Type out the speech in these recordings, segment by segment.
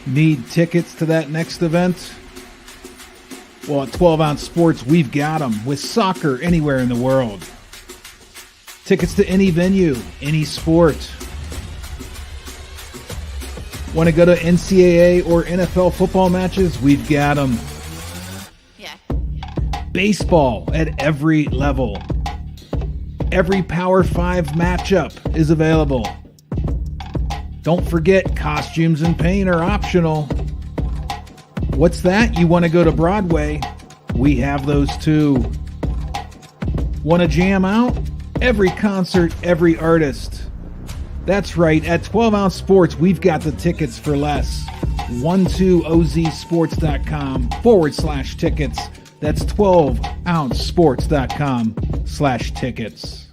Need tickets to that next event? Well, at 12 Ounce Sports, we've got them with soccer anywhere in the world. Tickets to any venue, any sport. Want to go to NCAA or NFL football matches? We've got them. Yeah. Baseball at every level. Every Power 5 matchup is available. Don't forget, costumes and paint are optional. What's that? You want to go to Broadway? We have those too. Want to jam out? Every concert, every artist. That's right, at 12 Ounce Sports, we've got the tickets for less. 12ozsports.com/tickets. That's 12ouncesports.com/tickets.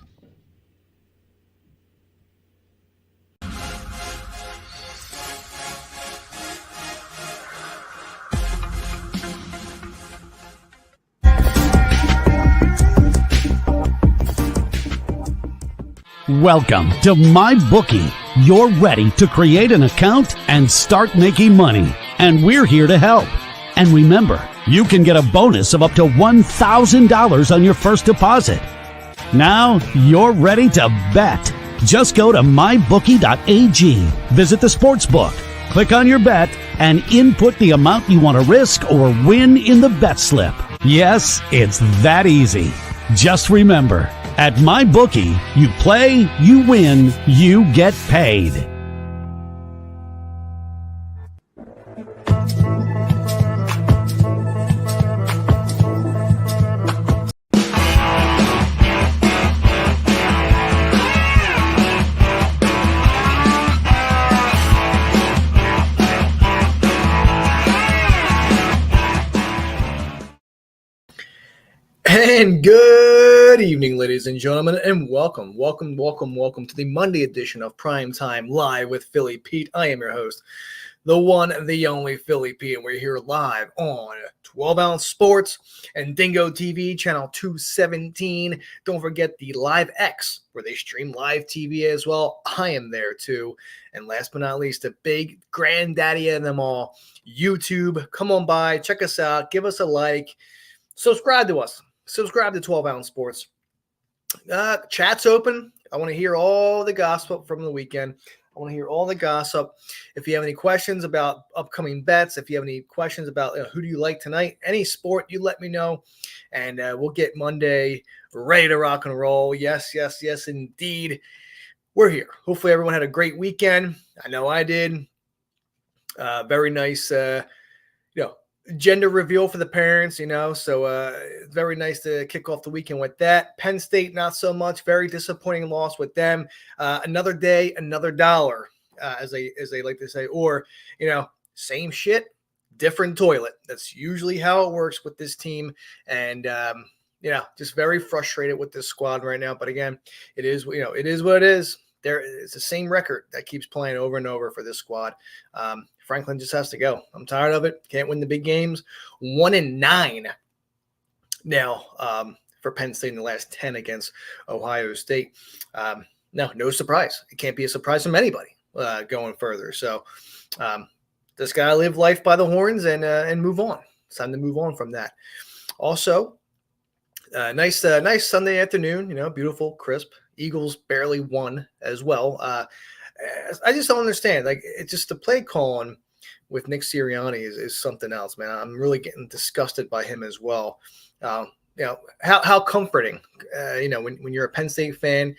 Welcome to MyBookie. You're ready to create an account and start making money. And we're here to help. And remember, you can get a bonus of up to $1,000 on your first deposit. Now you're ready to bet. Just go to mybookie.ag, visit the sportsbook, click on your bet, and input the amount you want to risk or win in the bet slip. Yes, it's that easy. Just remember, at MyBookie, you play, you win, you get paid. And good evening, ladies and gentlemen, and welcome to the Monday edition of Primetime Live with Philly Pete. I am your host, the one, the only Philly Pete, and we're here live on 12 Ounce Sports and Dingo TV, channel 217. Don't forget the Live X, where they stream live TV as well. I am there too. And last but not least, the big granddaddy of them all, YouTube. Come on by, check us out, give us a like, subscribe to us. Subscribe to 12 Ounce Sports. Chat's open. I want to hear all the gossip from the weekend. I want to hear all the gossip. If you have any questions about upcoming bets, if you have any questions about who do you like tonight, any sport, you let me know. And we'll get Monday ready to rock and roll. Yes, indeed. We're here. Hopefully everyone had a great weekend. I know I did. Very nice, gender reveal for the parents, so very nice to kick off the weekend with that. Penn State, not so much. Very disappointing loss with them. Another day, another dollar, as they like to say, or, same shit, different toilet. That's usually how it works with this team. And, just very frustrated with this squad right now. But again, it is what it is. It's the same record that keeps playing over and over for this squad. Franklin just has to go. I'm tired of it. Can't win the big games. 1-9 now for Penn State in the last 10 against Ohio State. No surprise. It can't be a surprise from anybody going further. So just got to live life by the horns and move on. It's time to move on from that. Also, nice Sunday afternoon. Beautiful, crisp. Eagles barely won as well. I just don't understand. It's just the play calling with Nick Sirianni is something else, man. I'm really getting disgusted by him as well. How comforting, when you're a Penn State fan,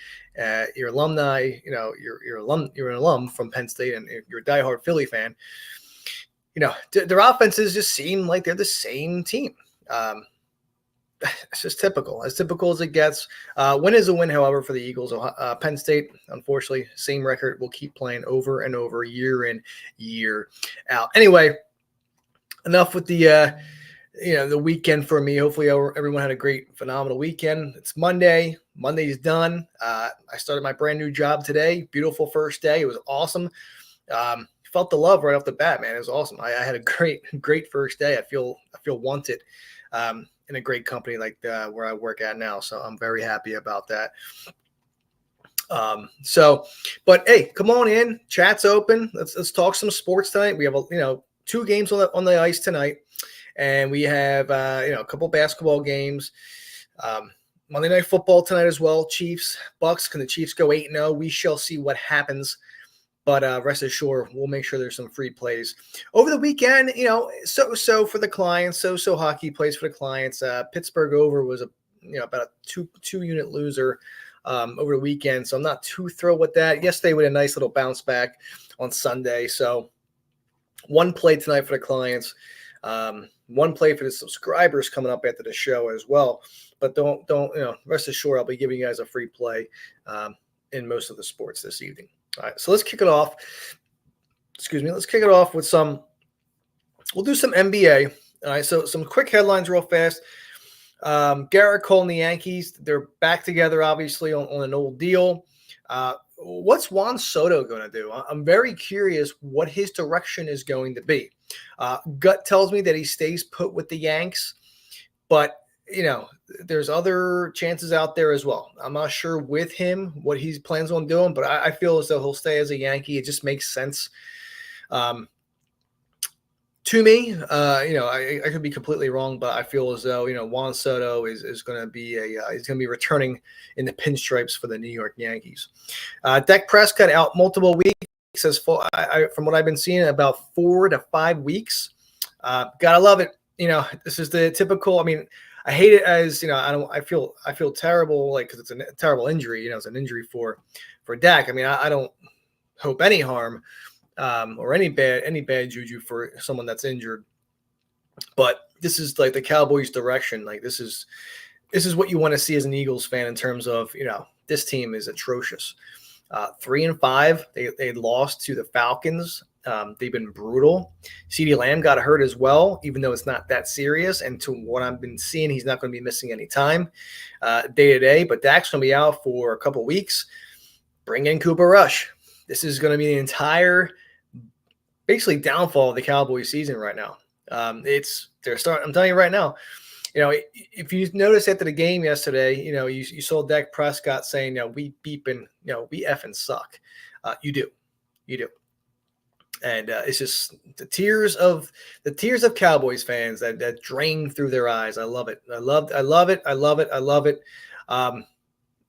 you're alumni, you're an alum from Penn State, and you're a diehard Philly fan. Their offenses just seem like they're the same team. It's just typical, as it gets. Win is a win, however, for the Eagles. Penn State, unfortunately, same record. Will keep playing over and over, year in, year out. Anyway, enough with the weekend for me. Hopefully, everyone had a great, phenomenal weekend. It's Monday. Monday's done. I started my brand new job today. Beautiful first day. It was awesome. Felt the love right off the bat, man. It was awesome. I had a great first day. I feel wanted. In a great company like where I work at now. So I'm very happy about that. But hey, come on in. Chat's open. Let's talk some sports tonight. We have two games on the ice tonight, and we have a couple basketball games. Monday Night Football tonight as well. Chiefs, Bucks. Can the Chiefs go 8-0? We shall see what happens. But rest assured, we'll make sure there's some free plays over the weekend. So for the clients, so hockey plays for the clients. Pittsburgh over was about a two unit loser over the weekend, so I'm not too thrilled with that. Yesterday with a nice little bounce back on Sunday. So one play tonight for the clients, one play for the subscribers coming up after the show as well. But don't rest assured, I'll be giving you guys a free play in most of the sports this evening. All right, so let's kick it off. Let's kick it off with we'll do some NBA. All right, so some quick headlines real fast. Garrett Cole and the Yankees, they're back together, obviously, on an old deal. What's Juan Soto going to do? I'm very curious what his direction is going to be. Gut tells me that he stays put with the Yanks, but there's other chances out there as well. I'm not sure with him what he plans on doing, but I feel as though he'll stay as a Yankee. It just makes sense to me. I could be completely wrong, but I feel as though Juan Soto is going to be he's going to be returning in the pinstripes for the New York Yankees. Dak Prescott out multiple weeks, from what I've been seeing, about 4 to 5 weeks. Gotta love it. This is the typical. I mean, I hate it as I feel terrible, because it's a terrible injury. It's an injury for Dak. I mean, I don't hope any harm or any bad juju for someone that's injured. But this is like the Cowboys' direction. Like this is what you want to see as an Eagles fan in terms of this team is atrocious. 3-5. They lost to the Falcons. They've been brutal. CeeDee Lamb got hurt as well, even though it's not that serious. And to what I've been seeing, he's not going to be missing any time day to day. But Dak's going to be out for a couple weeks. Bring in Cooper Rush. This is going to be the entire, basically, downfall of the Cowboys season right now. They're starting. I'm telling you right now. If you notice after the game yesterday, you saw Dak Prescott saying, we beeping, we effing suck. You do. And it's just the tears of Cowboys fans that drain through their eyes. I love it. I love it.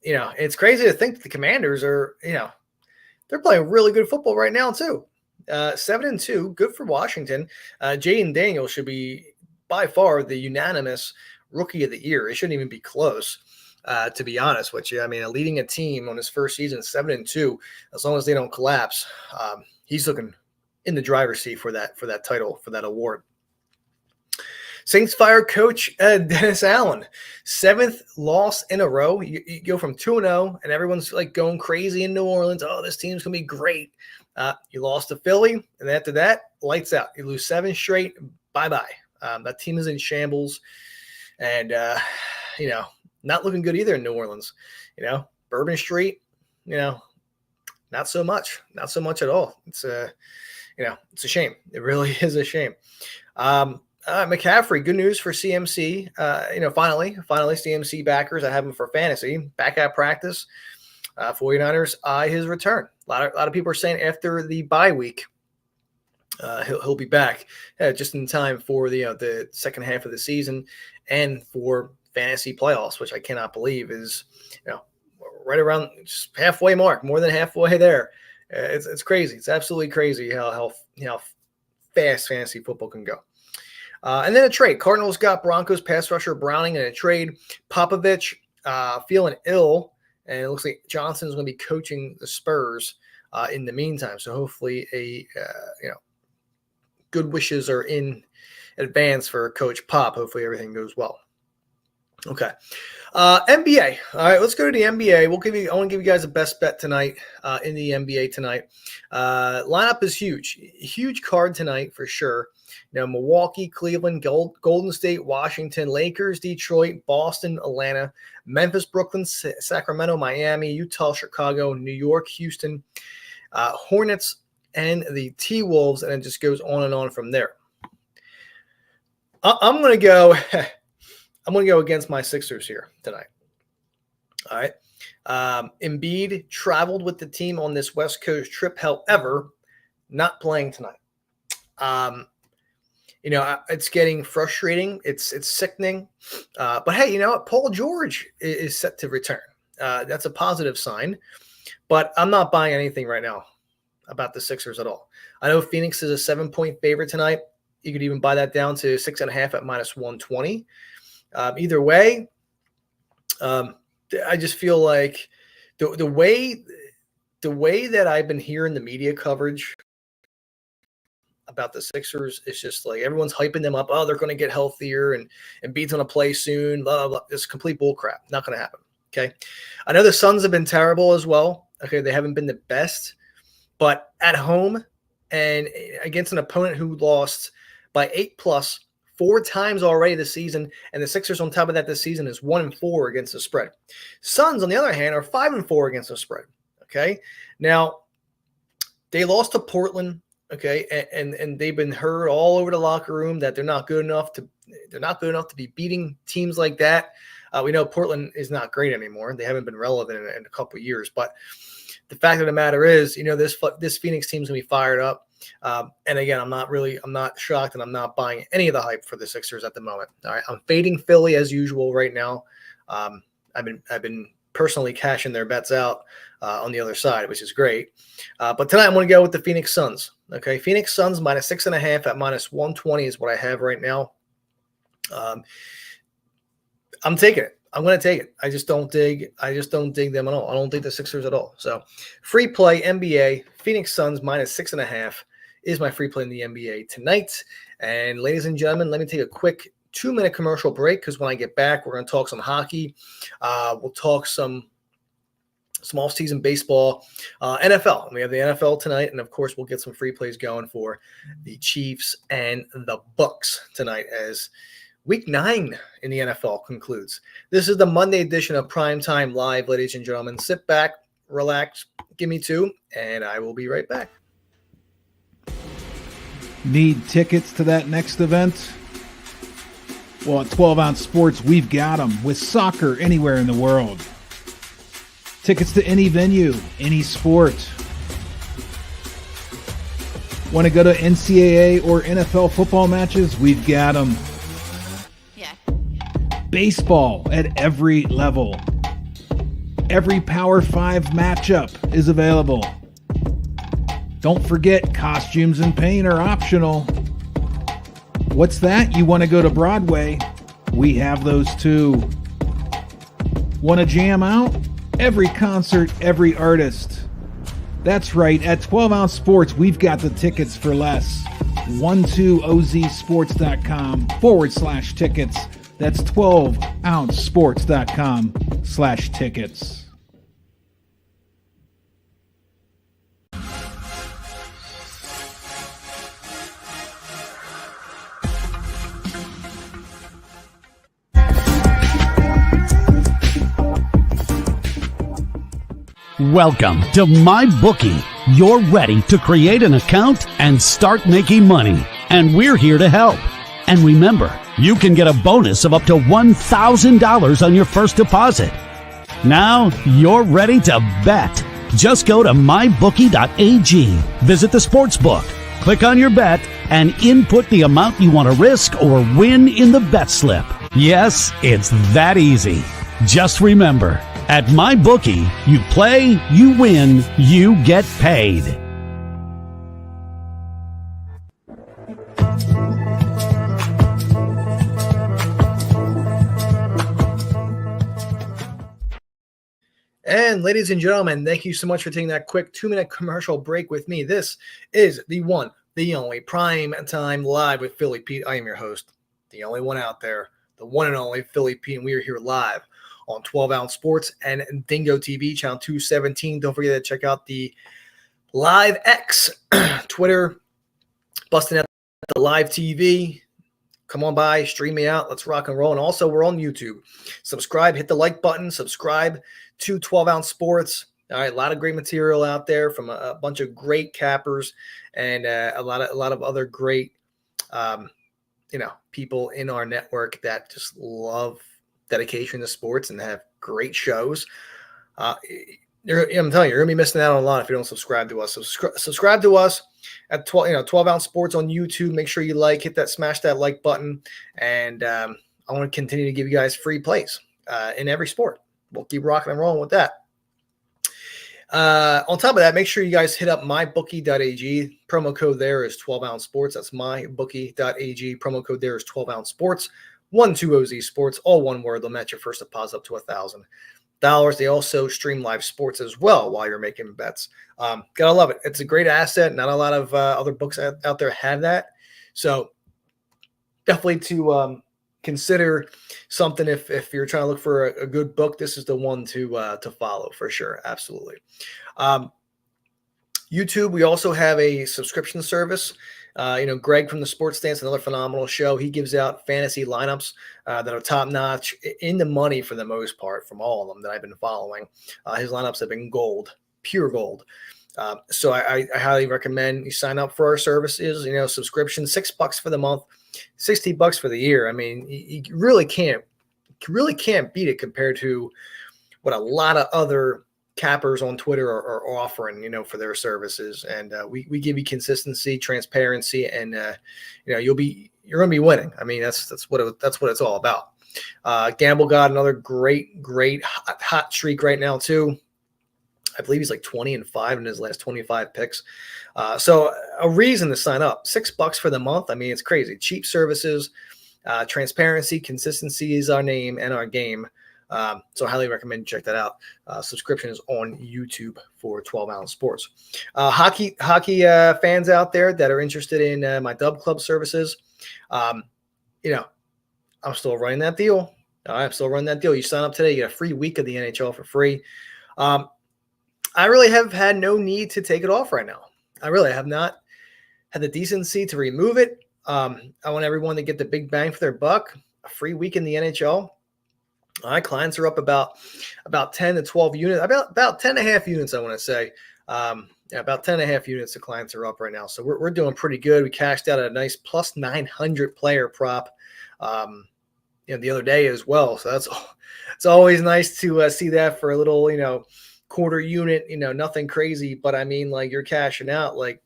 It's crazy to think that the Commanders are, they're playing really good football right now too. 7-2, good for Washington. Jaden Daniels should be by far the unanimous rookie of the year. It shouldn't even be close. To be honest with you, I mean, leading a team on his first season, 7-2, as long as they don't collapse, he's looking in the driver's seat for that title, for that award. Saints fire coach Dennis Allen, 7th loss in a row. You go from 2-0, and everyone's like going crazy in New Orleans. Oh, this team's gonna be great. You lost to Philly, and after that, lights out. You lose 7 straight. Bye-bye. That team is in shambles, and not looking good either in New Orleans. Bourbon Street, not so much at all. It's it's a shame. It really is a shame. McCaffrey, good news for CMC. Finally CMC backers. I have him for fantasy. Back at practice. 49ers eye his return. A lot of people are saying after the bye week, he'll be back just in time for the second half of the season and for fantasy playoffs, which I cannot believe is right around just halfway mark, more than halfway there. It's crazy. It's absolutely crazy how fast fantasy football can go. And then a trade. Cardinals got Broncos pass rusher Browning in a trade. Popovich feeling ill, and it looks like Johnson's going to be coaching the Spurs in the meantime. So hopefully good wishes are in advance for Coach Pop. Hopefully everything goes well. Okay. NBA. All right, let's go to the NBA. I want to give you guys a best bet tonight in the NBA tonight. Lineup is huge. Huge card tonight for sure. Milwaukee, Cleveland, Golden State, Washington, Lakers, Detroit, Boston, Atlanta, Memphis, Brooklyn, Sacramento, Miami, Utah, Chicago, New York, Houston, Hornets, and the T-Wolves, and it just goes on and on from there. I'm going to go against my Sixers here tonight. All right. Embiid traveled with the team on this West Coast trip, however, not playing tonight. It's getting frustrating. It's sickening. But hey, you know what? Paul George is set to return. That's a positive sign. But I'm not buying anything right now about the Sixers at all. I know Phoenix is a 7-point favorite tonight. You could even buy that down to 6.5 at -120. Either way, I just feel like the way that I've been hearing the media coverage about the Sixers is just like everyone's hyping them up. Oh, they're going to get healthier and Embiid's going to play soon. Blah, blah, blah. It's complete bull crap. Not going to happen. Okay. I know the Suns have been terrible as well. Okay. They haven't been the best, but at home and against an opponent who lost by 8+ 4 times already this season, and the Sixers on top of that this season is 1-4 against the spread. Suns, on the other hand, are 5-4 against the spread. Okay. Now, they lost to Portland. Okay, and they've been heard all over the locker room that they're not good enough to be beating teams like that. We know Portland is not great anymore. They haven't been relevant in a couple of years. But the fact of the matter is, this Phoenix team's gonna be fired up. And again, I'm not shocked, and I'm not buying any of the hype for the Sixers at the moment. All right, I'm fading Philly as usual right now. I've been personally cashing their bets out on the other side, which is great. But tonight I'm going to go with the Phoenix Suns. Okay, Phoenix Suns -6.5 at -120 is what I have right now. I'm taking it. I'm going to take it. I just don't dig them at all. I don't dig the Sixers at all. So free play NBA Phoenix Suns -6.5 is my free play in the NBA tonight. And ladies and gentlemen, let me take a quick 2-minute commercial break, because when I get back, we're going to talk some hockey. We'll talk some off-season baseball, NFL. We have the NFL tonight, and of course, we'll get some free plays going for the Chiefs and the Bucks tonight as Week 9 in the NFL concludes. This is the Monday edition of Primetime Live, ladies and gentlemen. Sit back, relax, give me 2, and I will be right back. Need tickets to that next event? Well, at 12 Ounce Sports, we've got them with soccer anywhere in the world. Tickets to any venue, any sport. Want to go to NCAA or NFL football matches? We've got them. Yeah. Baseball at every level. Every Power 5 matchup is available. Don't forget, costumes and paint are optional. What's that? You want to go to Broadway? We have those too. Want to jam out? Every concert, every artist. That's right. At 12 Ounce Sports, we've got the tickets for less. 12ozsports.com/tickets. That's 12ouncesports.com/tickets. Welcome to MyBookie. You're ready to create an account and start making money. And we're here to help. And remember, you can get a bonus of up to $1,000 on your first deposit. Now you're ready to bet. Just go to mybookie.ag, visit the sportsbook, click on your bet, and input the amount you want to risk or win in the bet slip. Yes, it's that easy. Just remember, at MyBookie, you play, you win, you get paid. And ladies and gentlemen, thank you so much for taking that quick 2-minute commercial break with me. This is the one, the only Prime Time Live with Philly Pete. I am your host, the only one out there, the one and only Philly Pete, and we are here live on 12 Ounce Sports and Dingo TV, channel 217. Don't forget to check out the Live X, Twitter, busting out the live TV. Come on by, stream me out. Let's rock and roll. And also, we're on YouTube. Subscribe, hit the like button, subscribe to 12 Ounce Sports. All right, a lot of great material out there from a bunch of great cappers and a lot of other great, people in our network that just love dedication to sports and have great shows. I'm telling you, you're gonna be missing out on a lot if you don't subscribe to us. So subscribe to us at 12 Ounce Sports on YouTube. Make sure you smash that like button, and I want to continue to give you guys free plays in every sport. We'll keep rocking and rolling with that. On top of that, make sure you guys hit up mybookie.ag. Promo code there is 12 Ounce Sports. That's mybookie.ag. Promo code there is 12 Ounce Sports. 120Z Sports, all one word. They'll match your first deposit up to $1,000. They also stream live sports as well while you're making bets. Gotta love it. It's a great asset. Not a lot of other books out there have that. So definitely to consider something if you're trying to look for a good book. This is the one to follow for sure. Absolutely. YouTube, we also have a subscription service. Greg from the Sports Stance, another phenomenal show. He gives out fantasy lineups that are top notch, in the money for the most part, from all of them that I've been following. His lineups have been gold, pure gold. So I highly recommend you sign up for our services. Subscription, $6 for the month, $60 for the year. I mean, you really can't beat it compared to what a lot of other cappers on Twitter are offering, for their services. And we give you consistency, transparency, and you're going to be winning. I mean, that's what it's all about. Gamble got another great hot streak right now too. I believe he's like 20-5 in his last 25 picks. So a reason to sign up. $6 for the month. I mean, it's crazy. Cheap services, transparency, consistency is our name and our game. So I highly recommend you check that out. Subscription is on YouTube for 12 Ounce Sports. Hockey fans out there that are interested in my Dub Club services, I'm still running that deal. I'm still running that deal. You sign up today, you get a free week of the NHL for free. I really have had no need to take it off right now. I really have not had the decency to remove it. I want everyone to get the big bang for their buck. A free week in the NHL. My clients are up about 10 to 12 units, about 10 and a half units, I want to say. About 10 and a half units the clients are up right now. So we're doing pretty good. We cashed out a nice plus 900 player prop the other day as well. So it's always nice to see that for a little, quarter unit, nothing crazy. But I mean, like, you're cashing out like,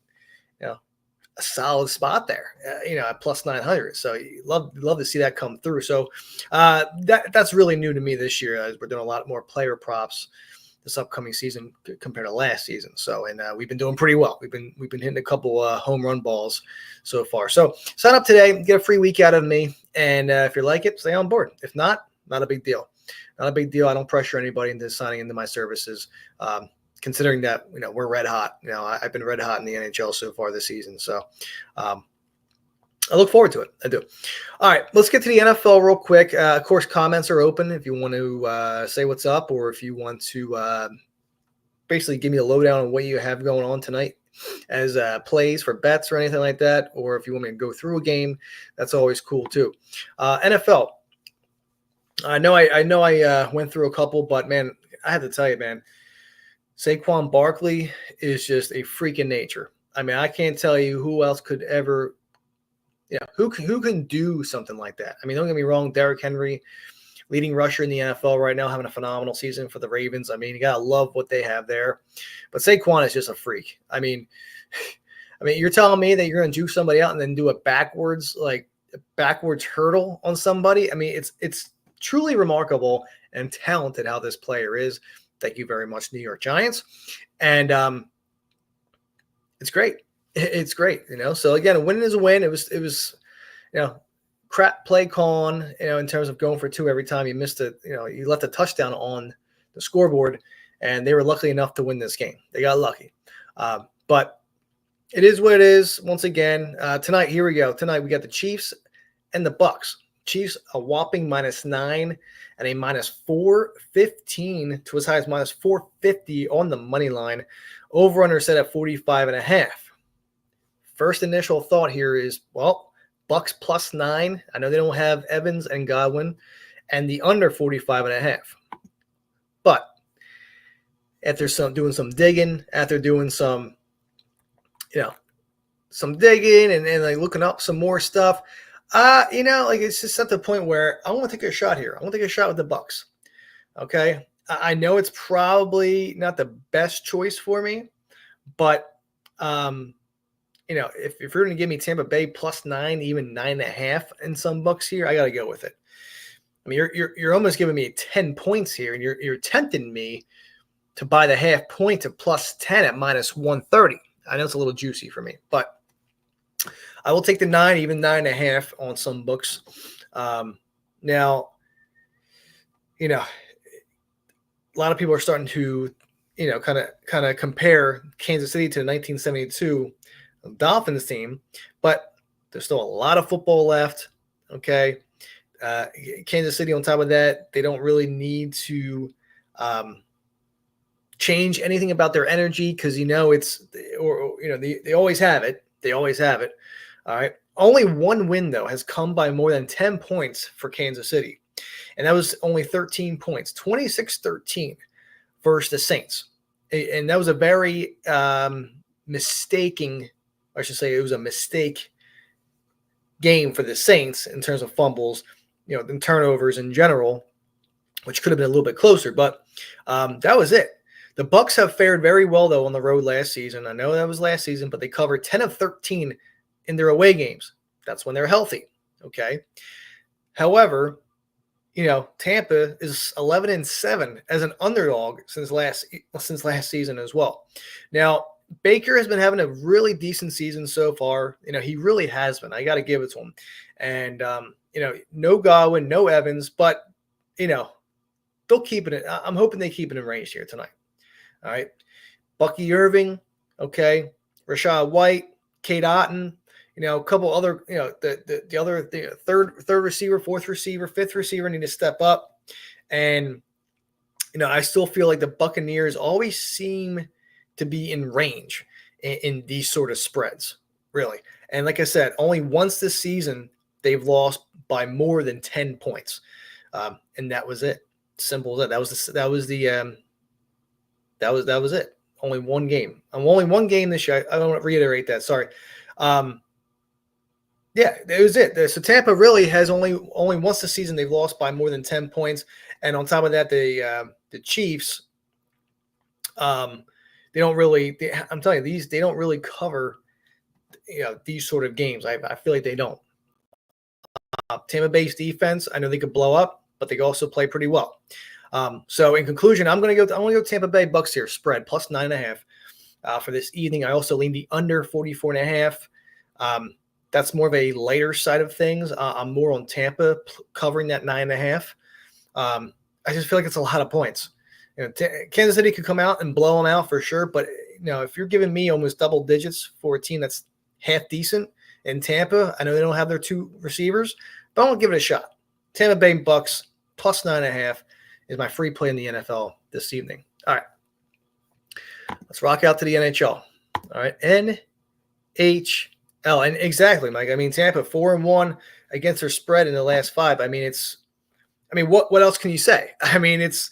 a solid spot there, at plus 900. So you love to see that come through. So that's really new to me this year. As we're doing a lot more player props this upcoming season compared to last season. So, and we've been doing pretty well. We've been hitting a couple home run balls so far. So sign up today, get a free week out of me. And if you like it, stay on board. If not a big deal. Not a big deal. I don't pressure anybody into signing into my services. Considering that, we're red hot. I've been red hot in the NHL so far this season. So I look forward to it. I do. All right, let's get to the NFL real quick. Of course, comments are open if you want to say what's up, or if you want to basically give me a lowdown on what you have going on tonight as plays for bets or anything like that, or if you want me to go through a game, that's always cool too. NFL. I know I went through a couple, but man, I have to tell you, man, Saquon Barkley is just a freak in nature. I mean, I can't tell you who else could ever, who can do something like that. I mean, don't get me wrong, Derrick Henry, leading rusher in the NFL right now, having a phenomenal season for the Ravens. I mean, you gotta love what they have there. But Saquon is just a freak. I mean, you're telling me that you're gonna juke somebody out and then do a backwards hurdle on somebody. I mean, it's truly remarkable and talented how this player is. Thank you very much, New York Giants. And it's great. It's great, So again, a win is a win. It was crap play calling, in terms of going for two every time you missed it. You left a touchdown on the scoreboard, and they were lucky enough to win this game. They got lucky. But it is what it is. Once again, tonight, here we go. Tonight we got the Chiefs and the Bucks. Chiefs a whopping -9 and a -415 to as high as -450 on the money line. Over under set at 45.5. First initial thought here is, well, Bucks +9. I know they don't have Evans and Godwin, and the under 45.5. But after doing some digging, after doing some, some digging and like looking up some more stuff, it's just at the point where I want to take a shot here. I want to take a shot with the Bucks. Okay. I know it's probably not the best choice for me, but if you're going to give me Tampa Bay +9, even 9.5 in some books here, I got to go with it. I mean, you're almost giving me 10 points here, and you're tempting me to buy the half point to +10 at -130. I know it's a little juicy for me, but I will take the 9, even 9.5 on some books. Now, a lot of people are starting to, kind of compare Kansas City to the 1972 Dolphins team, but there's still a lot of football left. Okay. Kansas City, on top of that, they don't really need to change anything about their energy because they always have it. They always have it. All right. Only one win, though, has come by more than 10 points for Kansas City. And that was only 13 points, 26-13 versus the Saints. And that was a very it was a mistake game for the Saints in terms of fumbles, and turnovers in general, which could have been a little bit closer. But that was it. The Bucs have fared very well, though, on the road last season. I know that was last season, but they covered 10 of 13 in their away games. That's when they're healthy. Okay. However, Tampa is 11-7 as an underdog since last season as well. Now, Baker has been having a really decent season so far. He really has been. I got to give it to him. And no Godwin, no Evans, but they'll keep it. I'm hoping they keep it in range here tonight. All right, Bucky Irving, okay, Rashad White, Kate Otten. A couple other, the other third receiver, fourth receiver, fifth receiver need to step up. And, I still feel like the Buccaneers always seem to be in range in these sort of spreads, really. And like I said, only once this season they've lost by more than 10 points. And that was it. Simple as that. That was it. Only one game. Only one game this year. I don't want to reiterate that. Sorry. Yeah, it was it. So Tampa really has only once this season they've lost by more than 10 points, and on top of that, the Chiefs, they don't really. I'm telling you, they don't really cover, these sort of games. I feel like they don't. Tampa Bay's defense, I know they could blow up, but they also play pretty well. So in conclusion, I'm going to go Tampa Bay Bucks here, spread +9.5 for this evening. I also lean the under 44.5. That's more of a lighter side of things. I'm more on Tampa covering that 9.5. I just feel like it's a lot of points. Kansas City could come out and blow them out for sure, but if you're giving me almost double digits for a team that's half decent in Tampa, I know they don't have their two receivers, but I'm gonna give it a shot. Tampa Bay Bucks +9.5 is my free play in the NFL this evening. All right, let's rock out to the NHL. All right, NHL. And exactly, Mike. I mean, Tampa 4-1 against their spread in the last 5. I mean, what else can you say? I mean, it's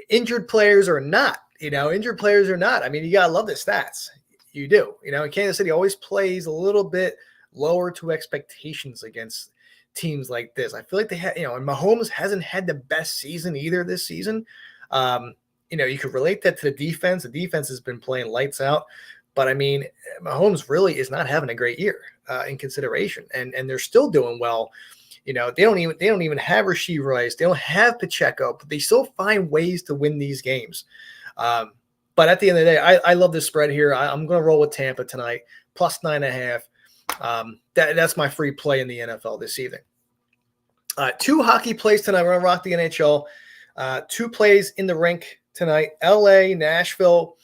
injured players or not. Injured players or not. I mean, you gotta love the stats. You do. And Kansas City always plays a little bit lower to expectations against teams like this. I feel like they had, and Mahomes hasn't had the best season either this season. You could relate that to the defense. The defense has been playing lights out. But I mean, Mahomes really is not having a great year in consideration, and they're still doing well. They don't even have Rashee Rice. They don't have Pacheco, but they still find ways to win these games. But at the end of the day, I love this spread here. I'm going to roll with Tampa tonight, +9.5. That's my free play in the NFL this evening. 2 hockey plays tonight. We're going to rock the NHL. 2 plays in the rink tonight: LA, Nashville,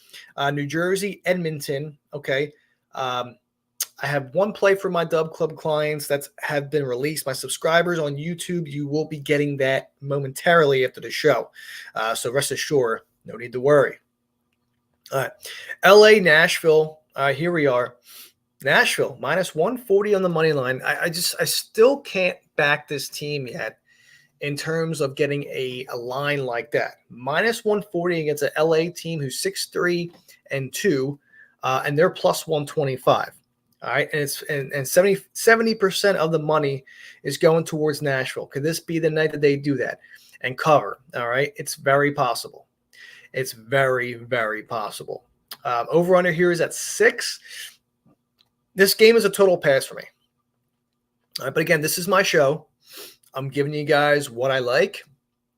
New Jersey, Edmonton. Okay. I have 1 play for my Dub Club clients that have been released. My subscribers on YouTube, you will be getting that momentarily after the show. So rest assured, no need to worry. All right. LA, Nashville. Here we are. Nashville, -140 on the money line. I still can't back this team yet in terms of getting a line like that. -140 against an LA team who's 6-3-2, and they're +125. All right, and 70% of the money is going towards Nashville. Could this be the night that they do that? and cover. All right. It's very possible. It's very, very possible. Over under here is at 6. This game is a total pass for me. All right, but again, this is my show. I'm giving you guys what I like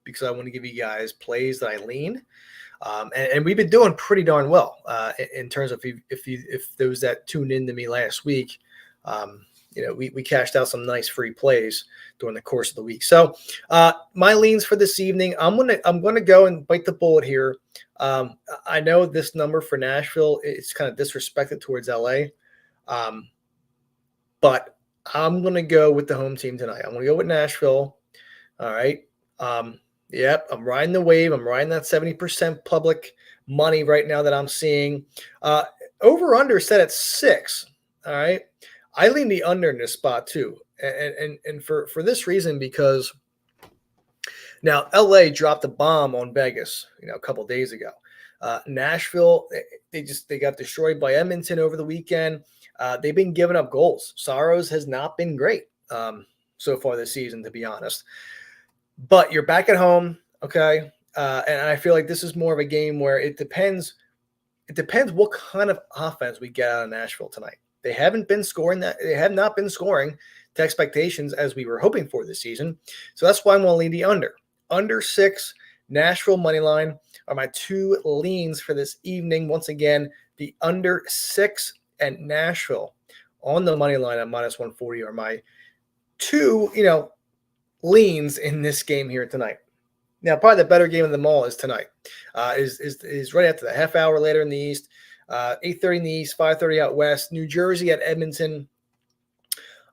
because I want to give you guys plays that I lean. And we've been doing pretty darn well in terms of if those that tuned in to me last week, we cashed out some nice free plays during the course of the week. So my leans for this evening, I'm gonna go and bite the bullet here. I know this number for Nashville, it's kind of disrespected towards LA, but I'm gonna go with the home team tonight. I'm gonna go with Nashville. All right. Yep, I'm riding the wave. I'm riding that 70% public money right now that I'm seeing. Over under set at 6. All right. I lean the under in this spot too. And for this reason, because now LA dropped a bomb on Vegas, a couple days ago. Nashville, they got destroyed by Edmonton over the weekend. They've been giving up goals. Saros has not been great so far this season, to be honest. But you're back at home, okay? And I feel like this is more of a game where it depends what kind of offense we get out of Nashville tonight. They haven't been scoring that. They have not been scoring to expectations as we were hoping for this season. So that's why I'm going to lean the under. Under 6, Nashville money line are my 2 leans for this evening. Once again, the under 6 and Nashville on the money line at -140 are my 2, leans in this game here tonight. Now, probably the better game of them all is tonight. Is right after the half hour later in the East, 8:30 in the East, 5:30 out West. New Jersey at Edmonton.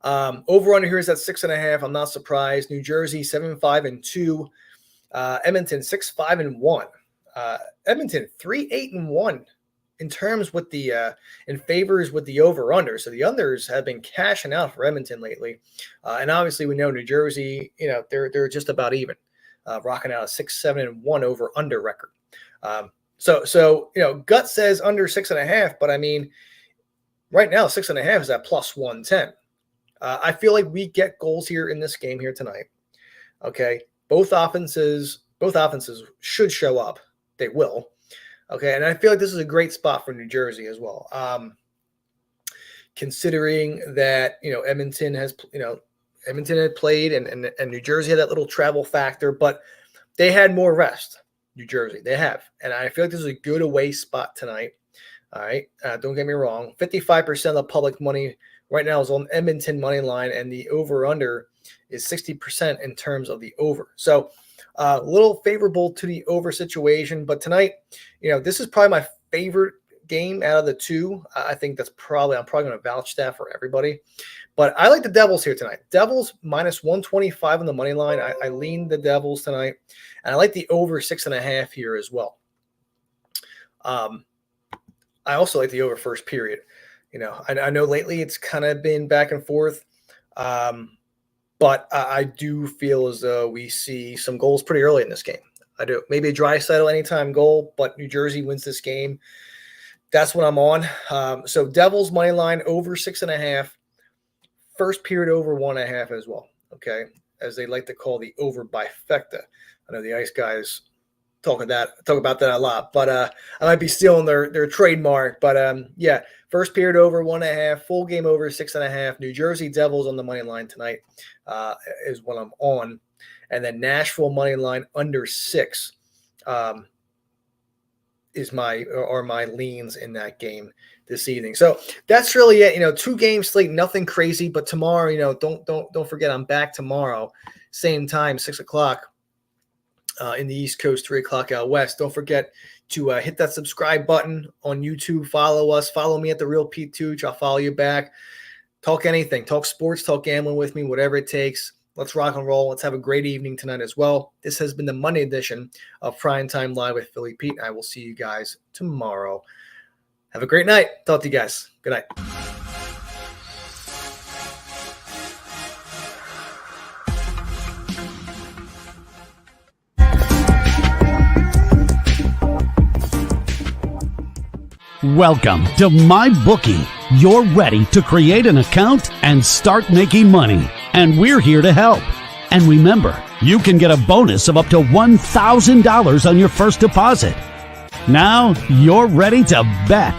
Over under here is at 6.5. I'm not surprised. New Jersey 7-5-2. Edmonton 6-5-1. Edmonton 3-8-1 in terms with the in favors with the over under. So the unders have been cashing out for Edmonton lately, and obviously we know New Jersey, they're just about even, rocking out a 6-7-1 over under record. So gut says under 6.5, but I mean right now 6.5 is at +110. I feel like we get goals here in this game here tonight. Okay, both offenses should show up. They will. Okay, and I feel like this is a great spot for New Jersey as well. Considering that, Edmonton had played and New Jersey had that little travel factor, but they had more rest, New Jersey. They have. And I feel like this is a good away spot tonight. All right, don't get me wrong. 55% of the public money right now is on Edmonton money line, and the over-under is 60% in terms of the over. So a little favorable to the over situation, but tonight, this is probably my favorite game out of the 2. I think I'm probably going to vouch that for everybody, but I like the Devils here tonight. Devils -125 on the money line. I lean the Devils tonight, and I like the over 6.5 here as well. I also like the over first period. I know lately it's kind of been back and forth. But I do feel as though we see some goals pretty early in this game. I do. Maybe a Draisaitl anytime goal, but New Jersey wins this game. That's what I'm on. So Devils money line over 6.5. First period over 1.5 as well. Okay, as they like to call the over bifecta. I know the Ice guys talk about that a lot, but I might be stealing their trademark. But yeah. First period over 1.5, full game over 6.5. New Jersey Devils on the money line tonight is what I'm on, and then Nashville money line under 6 is my leans in that game this evening. So that's really it. 2 game slate, nothing crazy. But tomorrow, don't forget, I'm back tomorrow, same time, 6:00 in the East Coast, 3:00 out West. Don't forget to hit that subscribe button on YouTube. Follow us. Follow me at The Real Pete Tooch. I'll follow you back. Talk anything. Talk sports. Talk gambling with me, whatever it takes. Let's rock and roll. Let's have a great evening tonight as well. This has been the Monday edition of Primetime Live with Philly Pete. I will see you guys tomorrow. Have a great night. Talk to you guys. Good night. Welcome to MyBookie. You're ready to create an account and start making money. And we're here to help. And remember, you can get a bonus of up to $1,000 on your first deposit. Now you're ready to bet.